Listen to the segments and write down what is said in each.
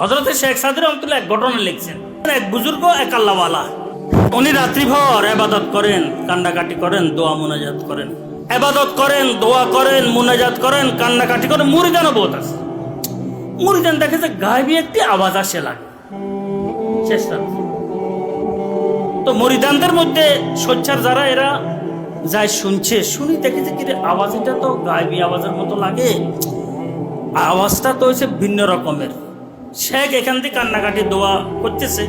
হযরত শেখ সাদি রহমতুল্লাহ এক ঘটনা লিখছেন। এক বুজুর্গ এক আল্লাহওয়ালা, উনি রাত্রিভর ইবাদত করেন, কান্নাকাটি করেন, দোয়া মুনাজাত করেন, ইবাদত করেন, দোয়া করেন, মুনাজাত করেন, কান্নাকাটি করেন। মুরিদানও বহুত আছে। মুরিদান দেখে যে গায়েবী একটি আওয়াজ আসে লাগে শেষ রাত্রে। তো মুরিদানদের মধ্যে সোচ্চার যারা, এরা যায় শুনছে, শুনি দেখে যে কি আওয়াজ, এটা তো গায়েবী আওয়াজের মতো লাগে, আওয়াজটা তো হচ্ছে ভিন্ন রকমের। শেখ এখান থেকে কান্নাকাটি দোয়া করতেছে,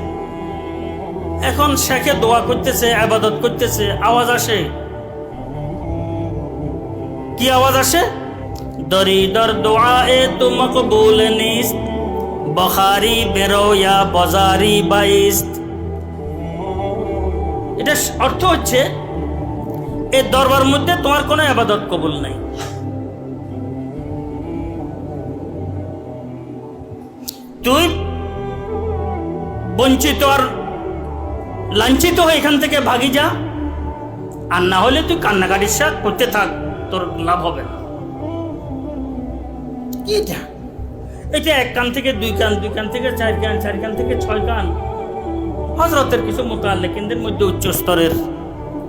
এখন শেখে দোয়া করতেছে, ইবাদত করতেছে, আওয়াজ আসে। কি আওয়াজ আসে? দরিদর দোয়ায়ে তু মকবুল নিস্ত, বখারি বেরো ইয়া বাজারি বাইস্ত। এটা অর্থ হচ্ছে এই দরবার মধ্যে তোমার কোনো ইবাদত কবুল নাই। তুই বঞ্চিত আর লাঞ্ছিত হয়ে এখান থেকে ভাগি যা, আর না হলে তুই কান্নাকাটির সাথে করতে থাক, তোর লাভ হবে না। এটা এক কান থেকে দুই কান, দুই কান থেকে চার কান, চার কান থেকে ছয় কান। হযরতের কিছু মুতাআল্লিকিনদের মধ্যে উচ্চ স্তরের,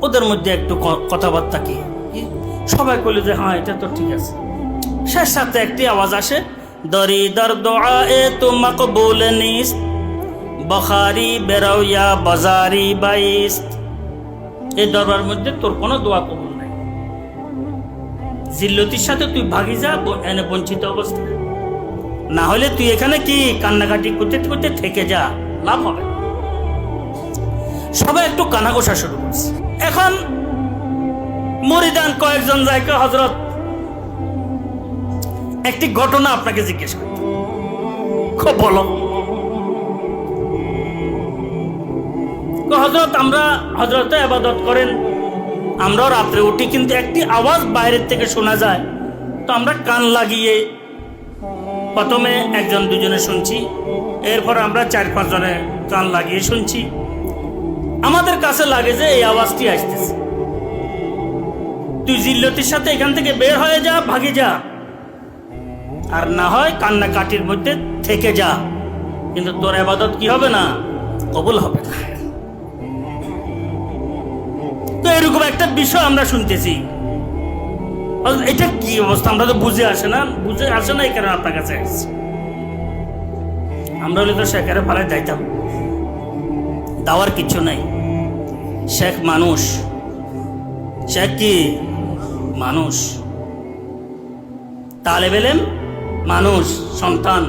ওদের মধ্যে একটু কথাবার্তা কি সবাই কইল যে হ্যাঁ এটা তো ঠিক আছে। শেষ সাথে একটি আওয়াজ আসে, দরিদর দোয়ায়ে তু মকবুল নিস্ত, বখারি বেরাও ইয়া বাজারি বাইস্ত। এই দরবার মধ্যে তোর কোনো দোয়া কবুল নাই, জিল্লতির সাথে তুই ভাগি যা এনে বঞ্চিত অবস্থায়, না হলে তুই এখানে কি কান্নাকাটি করতে করতে থেকে যা, লাভ হবে। সবাই একটু কানাঘোষা শুরু করছে। এখন মুরিদান কয়েকজন যাইকে, হযরত একটি ঘটনা আপনাকে জিজ্ঞেস করতে, খুব বলো। হযরত আমরা হযরত ইবাদত করেন, আমরাও রাত্রে উঠি, কিন্তু একটি আওয়াজ বাইরের থেকে শোনা যায়, তো আমরা কান লাগিয়ে প্রথমে একজন দুজনে শুনছি, এরপর আমরা চার পাঁচ জনে কান লাগিয়ে শুনছি। আমাদের কাছে লাগে যে এই আওয়াজটি আসতেছে, তুই জিল্লতির সাথে এখান থেকে বের হয়ে যা, ভাগে যা, আর না হয় কান্নাকাটির মধ্যে থেকে যা, কিন্তু তোর ইবাদত কি হবে না, কবুল হবে না। তো এরকম একটা বিষয় আমরা শুনতেছি। এটা কি অবস্থা, আমরা তো বুঝে আসে না এই কারণে আপনার কাছে আসছি। আমরা হলে তো শেখের পালায় যাইতাম, দাওয়ার কিছু নাই। শেখ মানুষ, শেখ কি মানুষ, তালেব ইলম মানুষ, সন্তান।